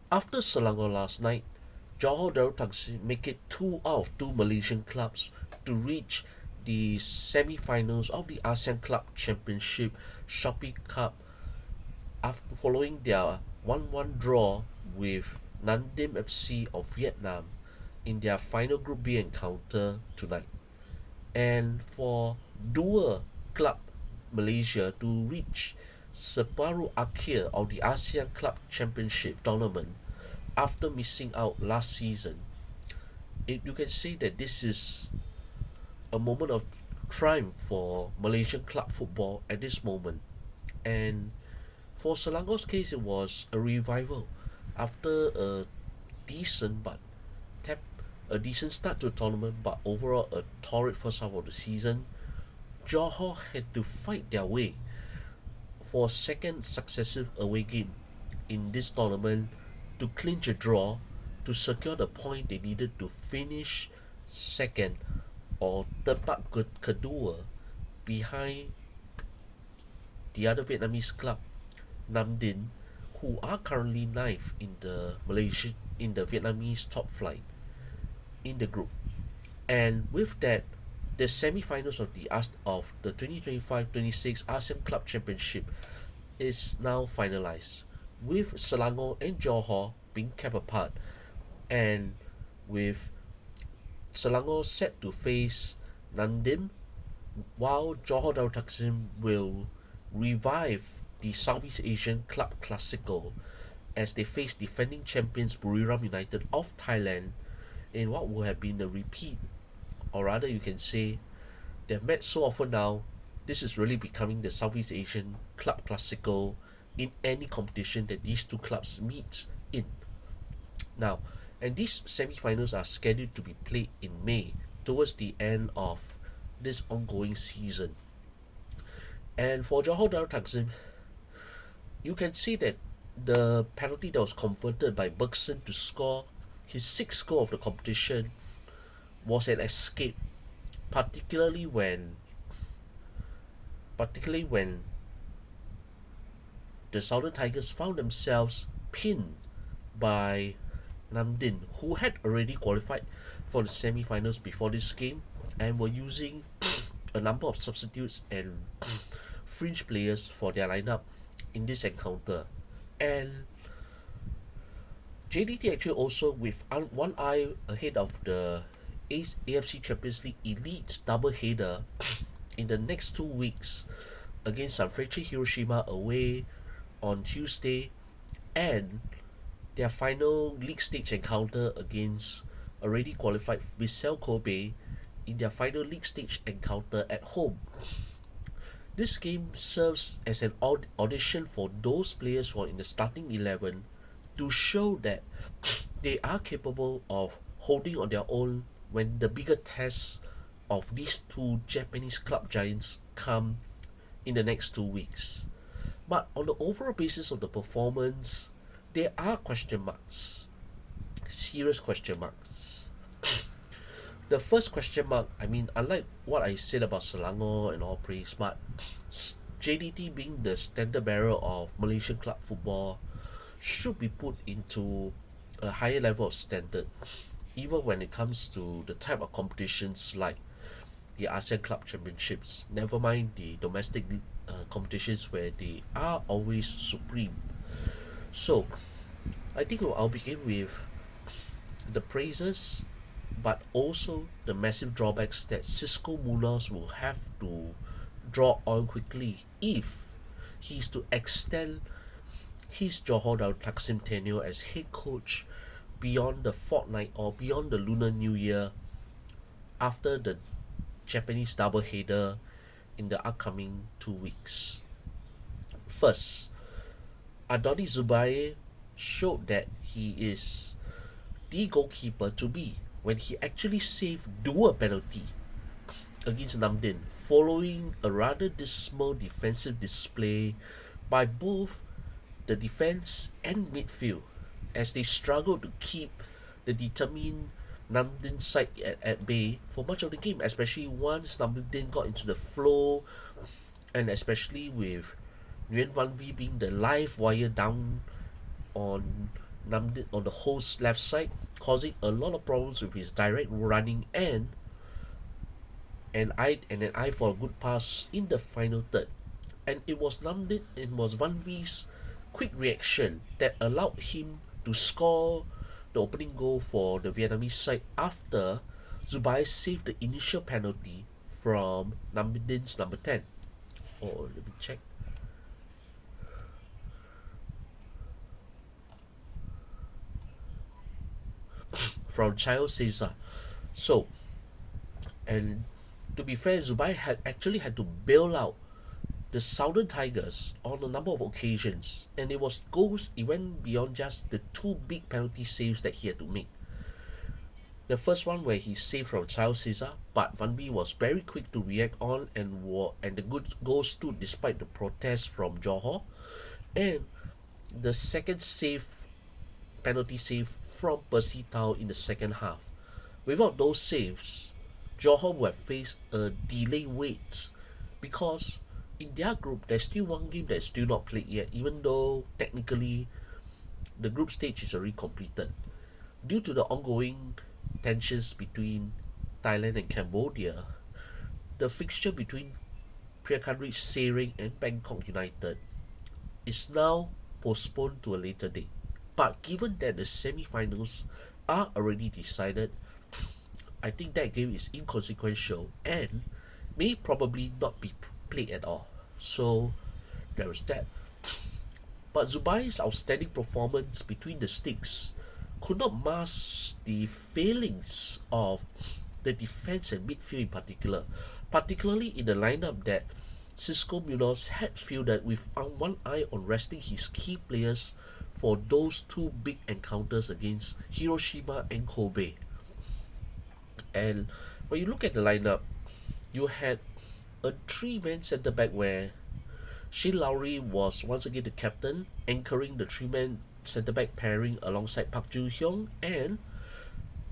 After Selangor last night, Johor Darul Takzim make it two out of two Malaysian clubs to reach the semi-finals of the ASEAN Club Championship Shopee Cup after following their 1-1 draw with Nandim FC of Vietnam in their final Group B encounter tonight. And for dua club Malaysia to reach separuh akhir of the ASEAN Club Championship tournament after missing out last season, you can say that this is a moment of triumph for Malaysian club football at this moment. And for Selangor's case, it was a revival after decent but tap a decent start to the tournament, but overall a torrid first half of the season. Johor had to fight their way for a second successive away game in this tournament to clinch a draw to secure the point they needed to finish second or tempat kedua behind the other Vietnamese club, Nam Dinh, who are currently ninth in the Vietnamese top flight in the group. And with that, the semi-finals of the 2025-26 ASEAN Club Championship is now finalized, with Selangor and Johor being kept apart, and with Selangor set to face Nandim, while Johor Darul Takzim will revive the Southeast Asian Club Classical as they face defending champions Buriram United of Thailand in what would have been a repeat, or rather you can say they've met so often now, this is really becoming the Southeast Asian Club Classical in any competition that these two clubs meet in. Now, and these semi-finals are scheduled to be played in May towards the end of this ongoing season. And for Johor Darul Takzim, you can see that the penalty that was converted by Bergson to score his sixth goal of the competition was an escape, particularly when the Southern Tigers found themselves pinned by Nam Dinh, who had already qualified for the semi-finals before this game and were using a number of substitutes and fringe players for their lineup in this encounter. And JDT actually also with one eye ahead of the AFC Champions League Elite double header in the next 2 weeks against Sanfrecce Hiroshima away on Tuesday, and their final league stage encounter against already qualified Vissel Kobe in their final league stage encounter at home. This game serves as an audition for those players who are in the starting 11 to show that they are capable of holding on their own when the bigger tests of these two Japanese club giants come in the next 2 weeks. But on the overall basis of the performance, there are question marks, serious question marks. The first question mark, I mean, unlike what I said about Selangor and all praise, but JDT being the standard bearer of Malaysian club football should be put into a higher level of standard, even when it comes to the type of competitions like the ASEAN Club Championships, never mind the domestic competitions where they are always supreme. So, I think I'll begin with the praises, but also the massive drawbacks that Cisco Munoz will have to draw on quickly if he's to extend his Johor Darul Takzim tenure as head coach beyond the fortnight or beyond the Lunar New Year after the Japanese double header in the upcoming 2 weeks. First, Adoni Zubair showed that he is the goalkeeper to be when he actually saved dual penalty against Nam Dinh following a rather dismal defensive display by both the defense and midfield as they struggled to keep the determined Nam Dinh side at bay for much of the game, especially once Nam Dinh got into the flow, and especially with Nguyen Van V being the live wire down on Namdin on the host's left side, causing a lot of problems with his direct running and an eye for a good pass in the final third. And it was Van V's quick reaction that allowed him to score the opening goal for the Vietnamese side after Zubai saved the initial penalty from Namdin's number 10. Oh, let me check. From Chio Cesar. So, and to be fair, Zubai had actually had to bail out the Southern Tigers on a number of occasions, and it was goals. It went beyond just the two big penalty saves that he had to make. The first one where he saved from Charles Caesar, but Van Bee was very quick to react on and the good goal stood despite the protest from Johor. And the second save, penalty save from Percy Tau in the second half. Without those saves, Johor would have faced a delay wait because in their group there's still one game that's still not played yet, even though technically the group stage is already completed. Due to the ongoing tensions between Thailand and Cambodia, the fixture between Priakanrich Sering and Bangkok United is now postponed to a later date. But given that the semi-finals are already decided, I think that game is inconsequential and may probably not be played at all. So there is that. But Zubai's outstanding performance between the sticks could not mask the failings of the defense and midfield in particular, particularly in the lineup that Cisco Munoz had fielded with one eye on resting his key players for those two big encounters against Hiroshima and Kobe. And when you look at the lineup, you had a three-man centre back where Shin Lowry was once again the captain, anchoring the three-man centre back pairing alongside Park Joo Hyung and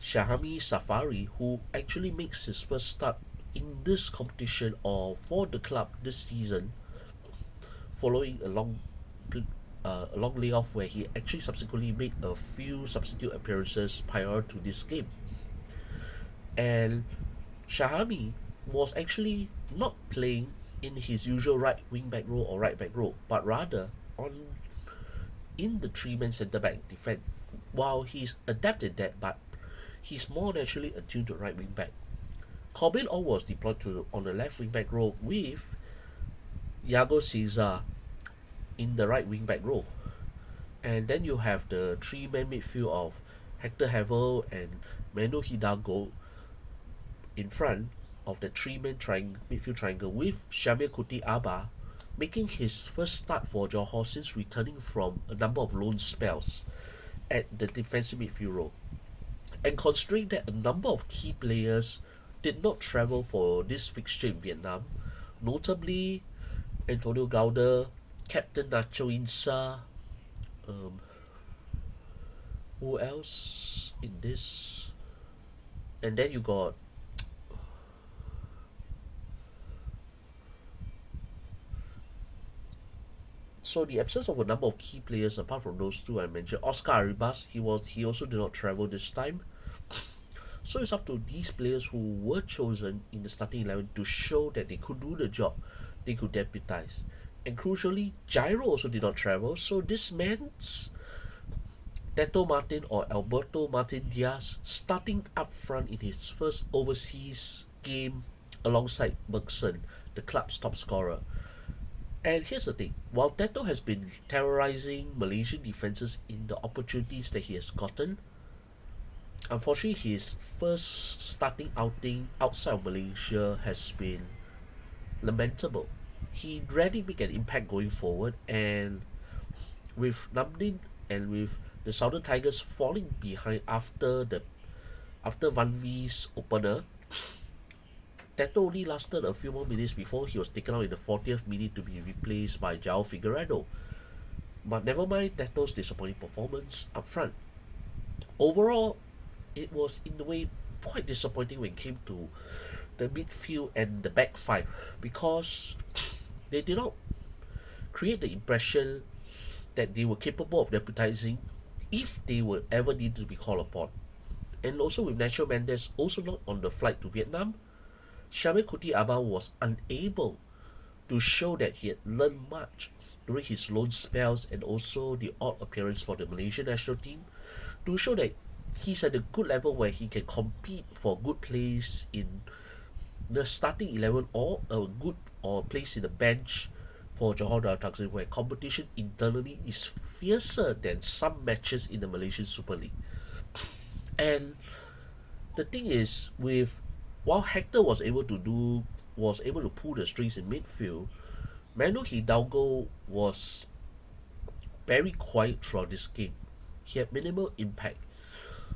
Shahami Safari, who actually makes his first start in this competition or for the club this season, following a long layoff where he actually subsequently made a few substitute appearances prior to this game. And Shahami was actually not playing in his usual right wing back role or right back role, but rather on in the three-man centre back defense. While he's adapted that, but he's more naturally attuned to right wing back. Corbin Ong was deployed on the left wing back role with Iago Caesar in the right wing back role. And then you have the three-man midfield of Hector Havel and Manu Hidalgo in front of the three-man midfield triangle with Shamir Kuti Abba making his first start for Johor since returning from a number of loan spells at the defensive midfield role. And considering that a number of key players did not travel for this fixture in Vietnam, notably Antonio Gauder, Captain Nacho Insa, who else in this? And then you got so the absence of a number of key players apart from those two I mentioned. Oscar Arribas, he also did not travel this time. So it's up to these players who were chosen in the starting 11 to show that they could do the job, they could deputize. And crucially, Jairo also did not travel, so this meant Teto Martin or Alberto Martin Diaz starting up front in his first overseas game alongside Bergson, the club's top scorer. And here's the thing, while Teto has been terrorizing Malaysian defences in the opportunities that he has gotten, unfortunately his first starting outing outside of Malaysia has been lamentable. He rarely make an impact going forward, and with Namdin and with the Southern Tigers falling behind after Van V's opener, Teto only lasted a few more minutes before he was taken out in the 40th minute to be replaced by João Figueiredo. But never mind Teto's disappointing performance up front. Overall, it was in a way quite disappointing when it came to the midfield and the back five because they did not create the impression that they were capable of deputizing if they were ever need to be called upon. And also with Nacho Mendes also not on the flight to Vietnam, Syamel Kuti Abang was unable to show that he had learned much during his loan spells and also the odd appearance for the Malaysian national team to show that he's at a good level where he can compete for good place in the starting 11 or a good or place in the bench for Johor Darul Takzim, where competition internally is fiercer than some matches in the Malaysian Super League. And the thing is, with while Hector was able to pull the strings in midfield, Manu Hidalgo was very quiet throughout this game. He had minimal impact.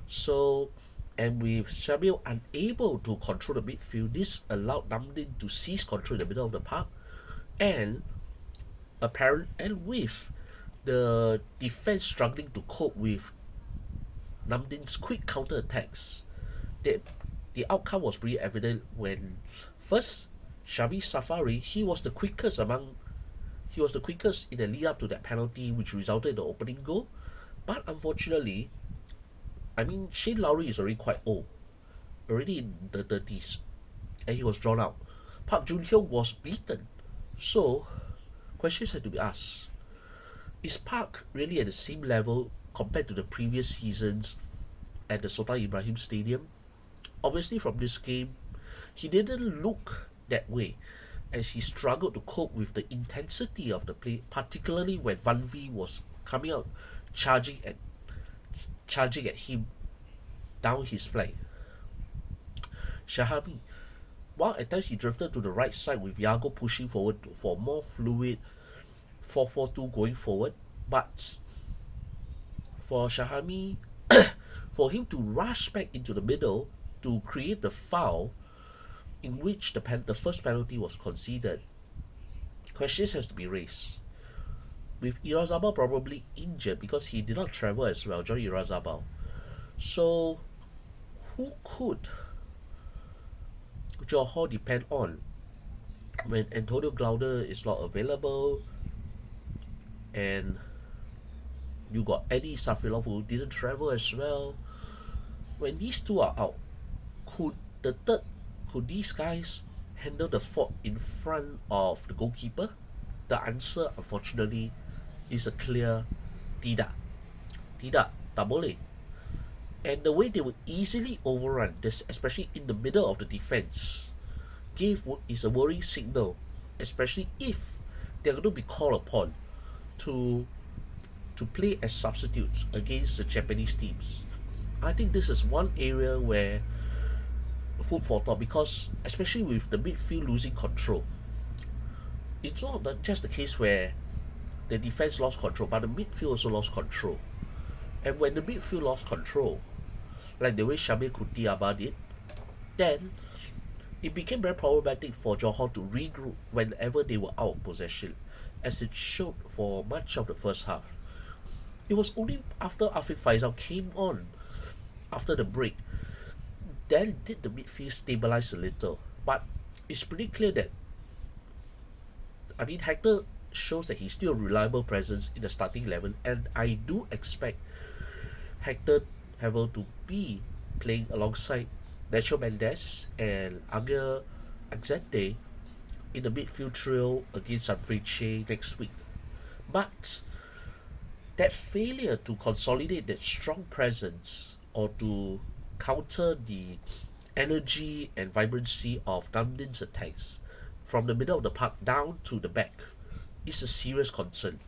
So, and with Syamel unable to control the midfield, this allowed Namdin to seize control in the middle of the park, and with the defense struggling to cope with Namdin's quick counter attacks, the outcome was pretty evident when first Shami Safari he was the quickest in the lead up to that penalty which resulted in the opening goal. But unfortunately, I mean Shane Lowry is already quite old, already in the 30s, and he was drawn out. Park Jun Hyung was beaten. So questions had to be asked. Is Park really at the same level compared to the previous seasons at the Sultan Ibrahim Stadium? Obviously from this game, he didn't look that way as he struggled to cope with the intensity of the play, particularly when Van V was coming out charging at him down his flank. Shahami, while at times he drifted to the right side with Yago pushing forward for more fluid 4-4-2 going forward, but for Shahami, for him to rush back into the middle to create the foul in which the first penalty was conceded, questions has to be raised. With Irazabal probably injured because he did not travel as well, Johnny Irazabal. So, who could Johor depend on when Antonio Glauder is not available and you got Eddie Safilov who didn't travel as well? When these two are out, could these guys handle the fault in front of the goalkeeper? The answer, unfortunately, is a clear tidak. Tidak, tak boleh. And the way they were easily overrun, this, especially in the middle of the defense, is a worrying signal, especially if they're going to be called upon to play as substitutes against the Japanese teams. I think this is one area where food for thought, because especially with the midfield losing control, it's not just the case where the defense lost control, but the midfield also lost control. And when the midfield lost control, like the way Syamel Kuti Abang did, then it became very problematic for Johor to regroup whenever they were out of possession, as it showed for much of the first half. It was only after Afiq Faisal came on after the break, then did the midfield stabilize a little. But it's pretty clear that, I mean, Hector shows that he's still a reliable presence in the starting 11, and I do expect Hector Havel to be playing alongside Nacho Mendes and Angel Axente in the midfield trio against Sanfrecce next week. But that failure to consolidate that strong presence or to counter the energy and vibrancy of Namdin's attacks from the middle of the park down to the back is a serious concern.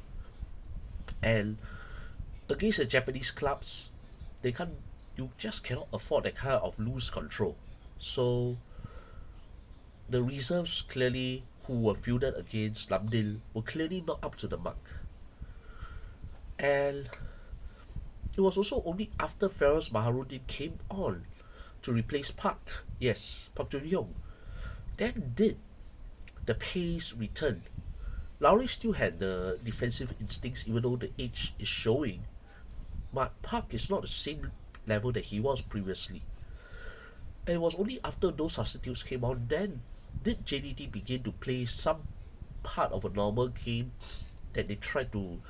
And against the Japanese clubs, you just cannot afford that kind of loose control. So the reserves clearly who were fielded against Namdin were clearly not up to the mark. And it was also only after Feroz Maharuddin came on to replace Park Jun Hyung, then did the pace return. Lowry still had the defensive instincts even though the age is showing, but Park is not the same level that he was previously. And it was only after those substitutes came on then did JDT begin to play some part of a normal game, that they tried to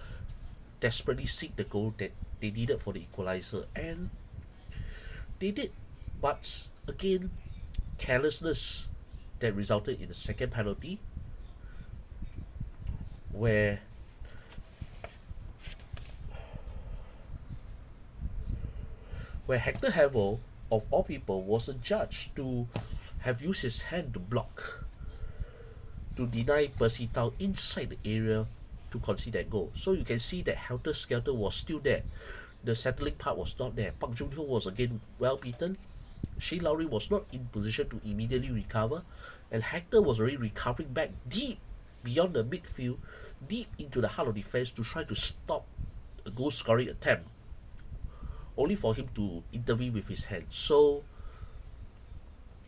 desperately seek the goal that they needed for the equalizer, and they did. But again, carelessness that resulted in the second penalty, where Hector Havel, of all people, was adjudged to have used his hand to block, to deny Percy Tau inside the area to concede that goal. So you can see that Helter Skelter was still there. The settling part was not there. Park Jun Ho was again well beaten. Shane Lowry was not in position to immediately recover, and Hector was already recovering back deep beyond the midfield, deep into the heart of defense to try to stop a goal scoring attempt, only for him to intervene with his hand. So,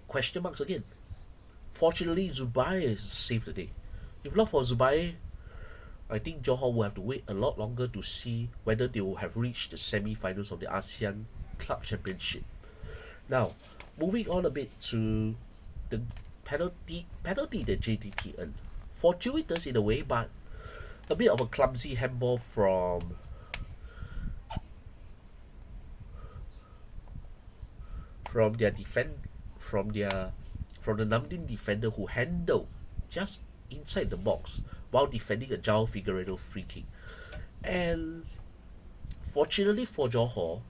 question marks again. Fortunately, Zubair saved the day. If not for Zubair, I think Johor will have to wait a lot longer to see whether they will have reached the semi-finals of the ASEAN Club Championship. Now, moving on a bit to the penalty that JTT earned. Fortuitous in a way, but a bit of a clumsy handball from their from the Namdin defender, who handled just inside the box while defending a João Figueiredo free kick. And fortunately for Johor,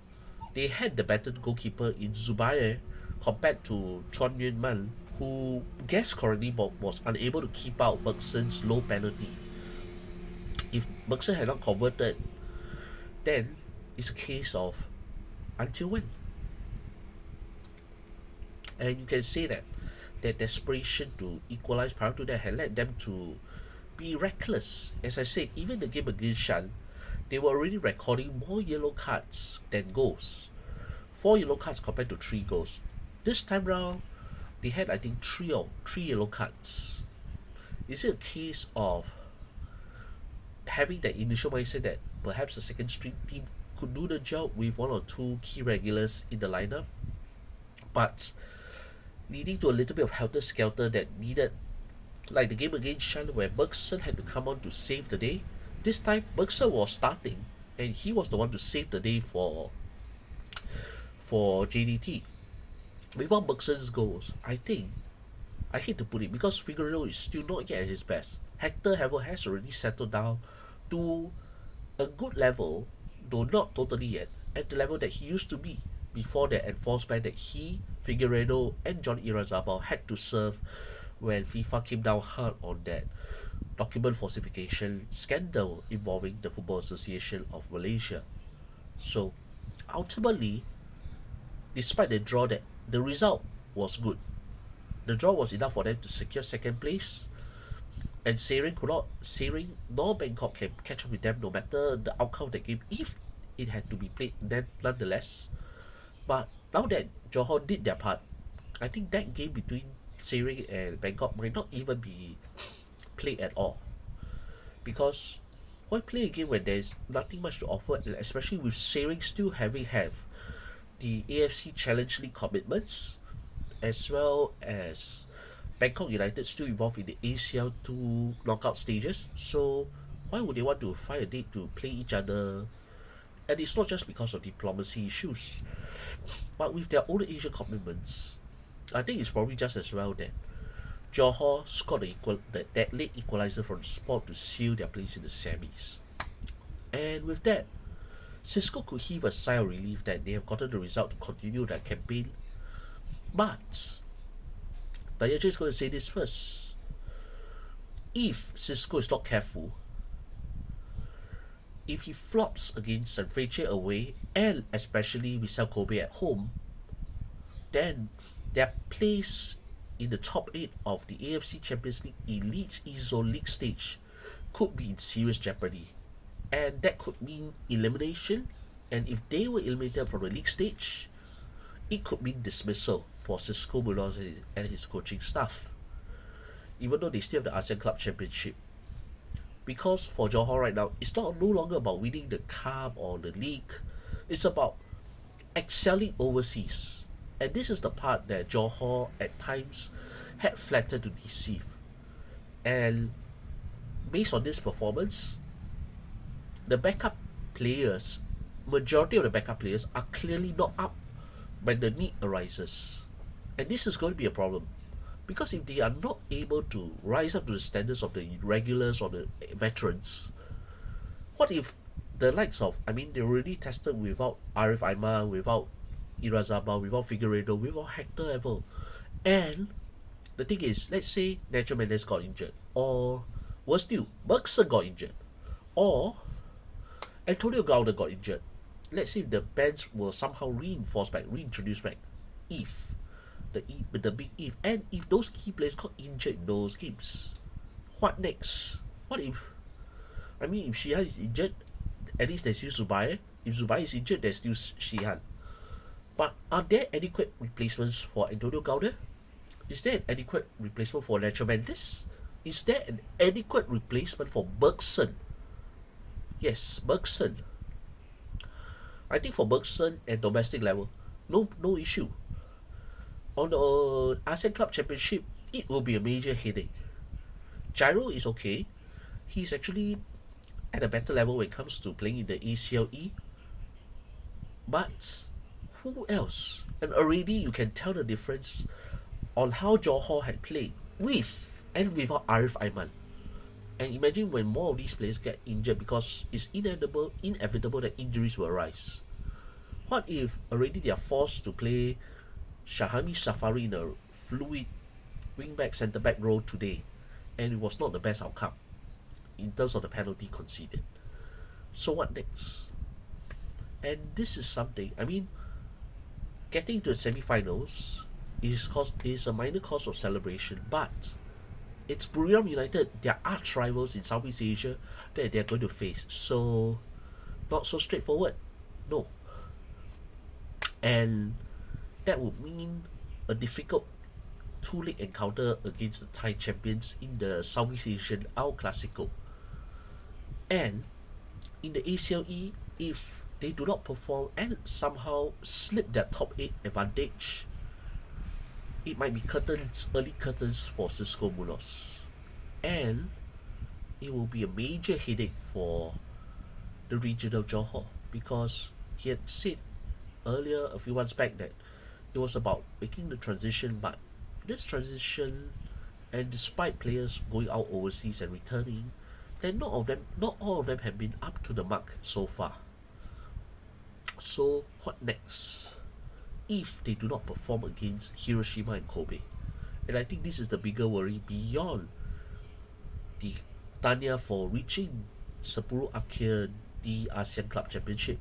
they had the better goalkeeper in Zubair compared to Chuan Yuan Man, who guessed correctly but was unable to keep out Bergson's low penalty. If Bergson had not converted, then it's a case of until when? And you can say that their desperation to equalize prior to that had led them to be reckless. As I said, even the game against Shan, they were already recording more yellow cards than goals. 4 yellow cards compared to 3 goals. This time round, they had, I think, 3 yellow cards. Is it a case of having that initial mindset that perhaps the second string team could do the job with 1 or 2 key regulars in the lineup, but leading to a little bit of helter-skelter that needed, like the game against Shan where Bergson had to come on to save the day. This time, Bergson was starting, and he was the one to save the day for JDT. Without Bergson's goals, I hate to put it, because Figueiredo is still not yet at his best. Hector Havel has already settled down to a good level, though not totally yet, at the level that he used to be before the enforced ban that he, Figueiredo, and John Irazabal had to serve when FIFA came down hard on that document falsification scandal involving the Football Association of Malaysia. So, ultimately, despite the draw, that the result was good. The draw was enough for them to secure second place, and Sering nor Bangkok can catch up with them no matter the outcome of the game, if it had to be played then nonetheless. But now that Johor did their part, I think that game between Sering and Bangkok might not even be played at all. Because why play a game when there's nothing much to offer, and especially with Sering still having the AFC Challenge League commitments, as well as Bangkok United still involved in the ACL 2 knockout stages. So why would they want to find a date to play each other? And it's not just because of diplomacy issues, but with their own Asian commitments. I think it's probably just as well that Johor scored that late equalizer from the spot to seal their place in the semis. And with that, Cisco could heave a sigh of relief that they have gotten the result to continue their campaign. But Tanya is going to say this first. If Cisco is not careful, if he flops against San Fraiche away, and especially Vissel Kobe at home, then their place in the top 8 of the AFC Champions League Elite Zone League stage could be in serious jeopardy. And that could mean elimination, and if they were eliminated from the league stage, it could mean dismissal for Cisco Munoz and his coaching staff, even though they still have the ASEAN Club Championship. Because for Johor right now, it's no longer about winning the cup or the league, it's about excelling overseas. And this is the part that Johor at times had flattered to deceive. And based on this performance, the backup players majority of the backup players are clearly not up when the need arises. And this is going to be a problem. Because if they are not able to rise up to the standards of the regulars or the veterans, what if the likes of, I mean, they already tested without Arif Aiman, without Irazabal, without Figueiredo, without Hector Evel. And the thing is, let's say Nacho Mendes got injured, or worse still, Bergson got injured, or Antonio Gauda got injured. Let's say the bench will somehow reintroduce back. If the big if, and if those key players got injured in those games, what next? What if? I mean, if Shihan is injured, at least there's still Zubair. If Zubair is injured, there's still Shihan. But are there adequate replacements for Antonio Gauda? Is there an adequate replacement for Nacho Mendes? Is there an adequate replacement for Bergson? Yes, Bergson. I think for Bergson at domestic level, no issue. On the ASEAN Club Championship, it will be a major headache. Gyro is okay. He's actually at a better level when it comes to playing in the ACLE. But who else? And already you can tell the difference on how Johor had played with and without Arif Aiman. And imagine when more of these players get injured, because it's inevitable that injuries will arise. What if already they are forced to play Shahami Safari in a fluid wing-back, centre-back role today, and it was not the best outcome in terms of the penalty conceded? So what next? And this is something, I mean, getting to the semi-finals is a minor cause of celebration, but it's Buriram United, their arch rivals in Southeast Asia, that they're going to face. So, not so straightforward. No. And that would mean a difficult two-leg encounter against the Thai champions in the Southeast Asian El Clasico. And in the ACLE, if they do not perform and somehow slip their top 8 advantage, it might be early curtains for Cisco Munoz. And it will be a major headache for the region of Johor, because he had said earlier a few months back that it was about making the transition, but this transition, and despite players going out overseas and returning, then not all of them have been up to the mark so far. So what next if they do not perform against Hiroshima and Kobe? And I think this is the bigger worry beyond the Tanya for reaching Sepuluh Akhir the ASEAN Club Championship,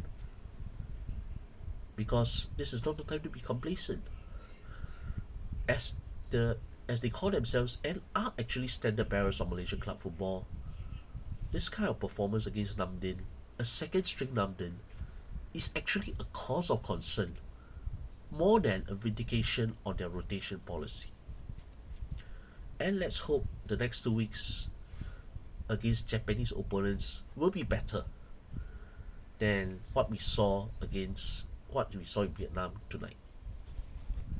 because this is not the time to be complacent. As they call themselves and are actually standard bearers of Malaysian club football, this kind of performance against Namdin, a second string Namdin, is actually a cause of concern more than a vindication on their rotation policy. And let's hope the next 2 weeks against Japanese opponents will be better than what we saw in Vietnam tonight.